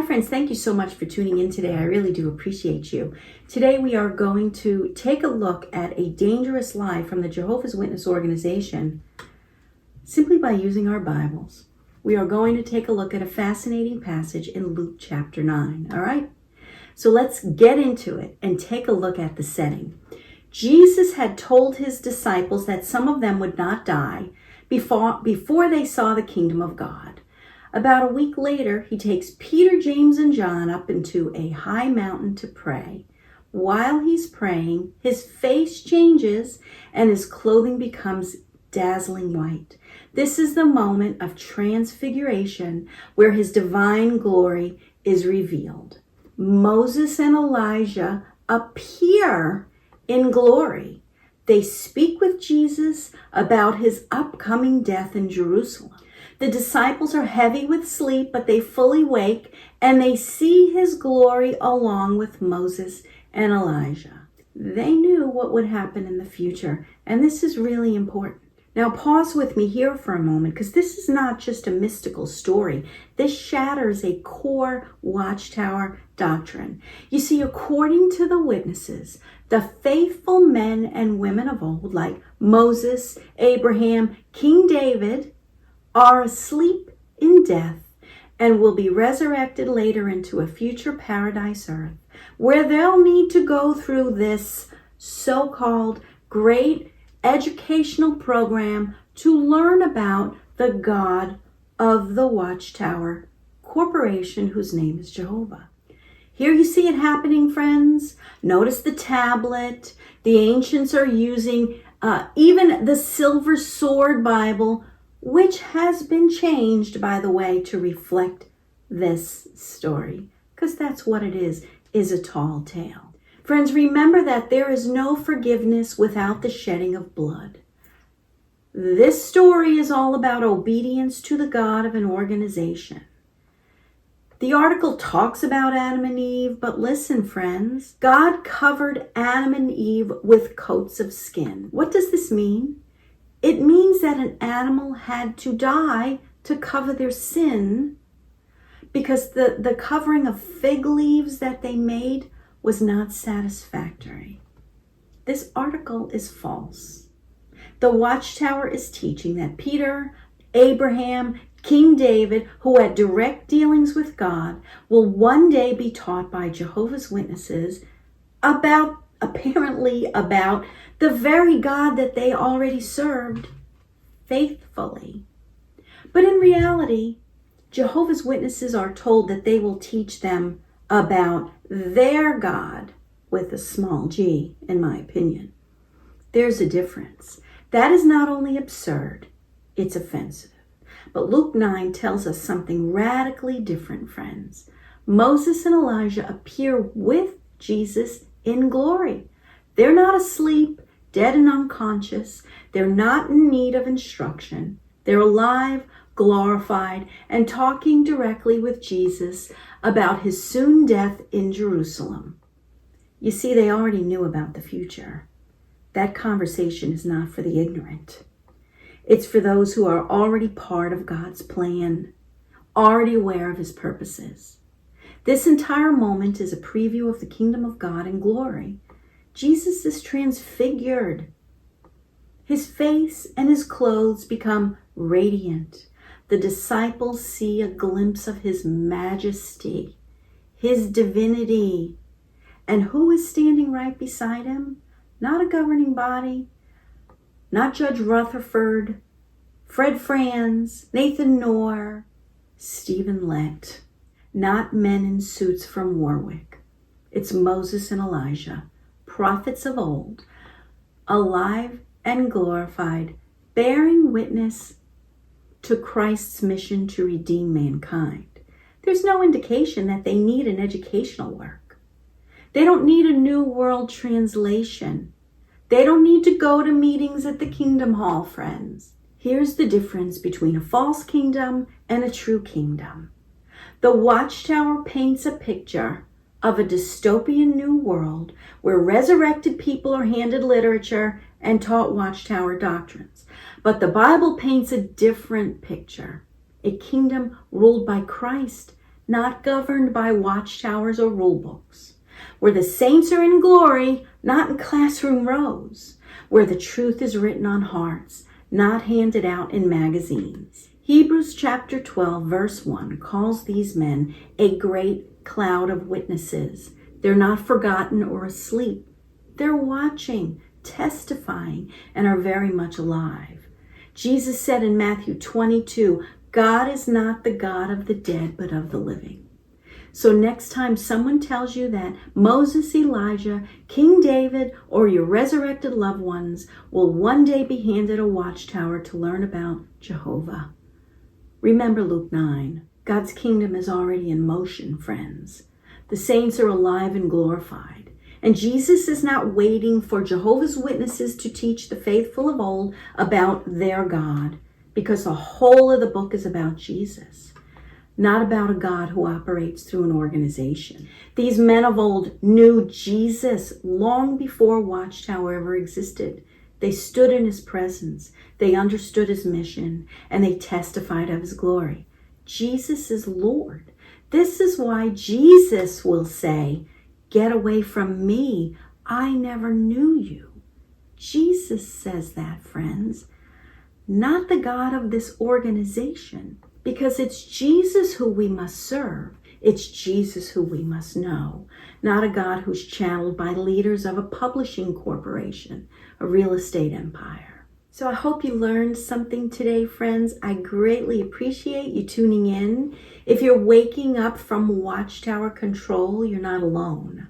friends, thank you so much for tuning in today. I really do appreciate you. Today we are going to take a look at a dangerous lie from the Jehovah's Witness organization simply by using our Bibles. We are going to take a look at a fascinating passage in Luke chapter 9, all right? So let's get into it and take a look at the setting. Jesus had told his disciples that some of them would not die before they saw the kingdom of God. About a week later, he takes Peter, James, and John up into a high mountain to pray. While he's praying, his face changes and his clothing becomes dazzling white. This is the moment of transfiguration where his divine glory is revealed. Moses and Elijah appear in glory. They speak with Jesus about his upcoming death in Jerusalem. The disciples are heavy with sleep, but they fully wake, and they see his glory along with Moses and Elijah. They knew what would happen in the future, and this is really important. Now pause with me here for a moment, because this is not just a mystical story. This shatters a core Watchtower doctrine. You see, according to the witnesses, the faithful men and women of old, like Moses, Abraham, King David, are asleep in death and will be resurrected later into a future paradise earth, where they'll need to go through this so-called great educational program to learn about the God of the Watchtower Corporation, whose name is Jehovah. Here you see it happening, friends. Notice the tablet. The ancients are using even the silver sword Bible, which has been changed, by the way, to reflect this story, because that's what it is a tall tale. Friends, remember that there is no forgiveness without the shedding of blood. This story is all about obedience to the God of an organization. The article talks about Adam and Eve, but listen, friends, God covered Adam and Eve with coats of skin. What does this mean? It means that an animal had to die to cover their sin, because the covering of fig leaves that they made was not satisfactory. This article is false. The Watchtower is teaching that Peter, Abraham, King David, who had direct dealings with God, will one day be taught by Jehovah's Witnesses apparently about the very God that they already served faithfully. But in reality, Jehovah's Witnesses are told that they will teach them about their God, with a small g, in my opinion. There's a difference. That is not only absurd, it's offensive. But Luke 9 tells us something radically different, friends. Moses and Elijah appear with Jesus in glory. They're not asleep, dead and unconscious. They're not in need of instruction. They're alive, glorified, and talking directly with Jesus about his soon death in Jerusalem. You see, they already knew about the future. That conversation is not for the ignorant. It's for those who are already part of God's plan, already aware of his purposes. This entire moment is a preview of the kingdom of God in glory. Jesus is transfigured. His face and his clothes become radiant. The disciples see a glimpse of his majesty, his divinity. And who is standing right beside him? Not a governing body, not Judge Rutherford, Fred Franz, Nathan Knorr, Stephen Lett, not men in suits from Warwick. It's Moses and Elijah, prophets of old, alive and glorified, bearing witness to Christ's mission to redeem mankind. There's no indication that they need an educational work. They don't need a New World Translation. They don't need to go to meetings at the Kingdom Hall, friends. Here's the difference between a false kingdom and a true kingdom. The Watchtower paints a picture of a dystopian new world where resurrected people are handed literature and taught Watchtower doctrines. But the Bible paints a different picture, a kingdom ruled by Christ, not governed by watchtowers or rule books, where the saints are in glory, not in classroom rows, where the truth is written on hearts, not handed out in magazines. Hebrews chapter 12, verse 1 calls these men a great cloud of witnesses. They're not forgotten or asleep. They're watching, testifying, and are very much alive. Jesus said in Matthew 22, God is not the God of the dead, but of the living. So next time someone tells you that Moses, Elijah, King David, or your resurrected loved ones will one day be handed a watchtower to learn about Jehovah, remember Luke 9. God's kingdom is already in motion, friends. The saints are alive and glorified. And Jesus is not waiting for Jehovah's Witnesses to teach the faithful of old about their God, because the whole of the book is about Jesus, not about a God who operates through an organization. These men of old knew Jesus long before Watchtower ever existed. They stood in his presence, they understood his mission, and they testified of his glory. Jesus is Lord. This is why Jesus will say, "Get away from me, I never knew you." Jesus says that, friends, not the God of this organization, because it's Jesus who we must serve. It's Jesus who we must know, not a God who's channeled by leaders of a publishing corporation, a real estate empire. So I hope you learned something today, friends. I greatly appreciate you tuning in. If you're waking up from Watchtower control, you're not alone.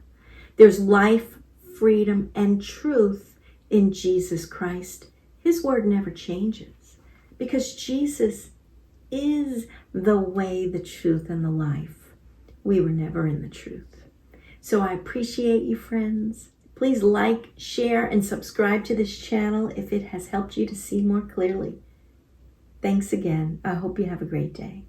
There's life, freedom, and truth in Jesus Christ. His word never changes, because Jesus is the way, the truth, and the life. We were never in the truth. So I appreciate you, friends. Please like, share, and subscribe to this channel if it has helped you to see more clearly. Thanks again. I hope you have a great day.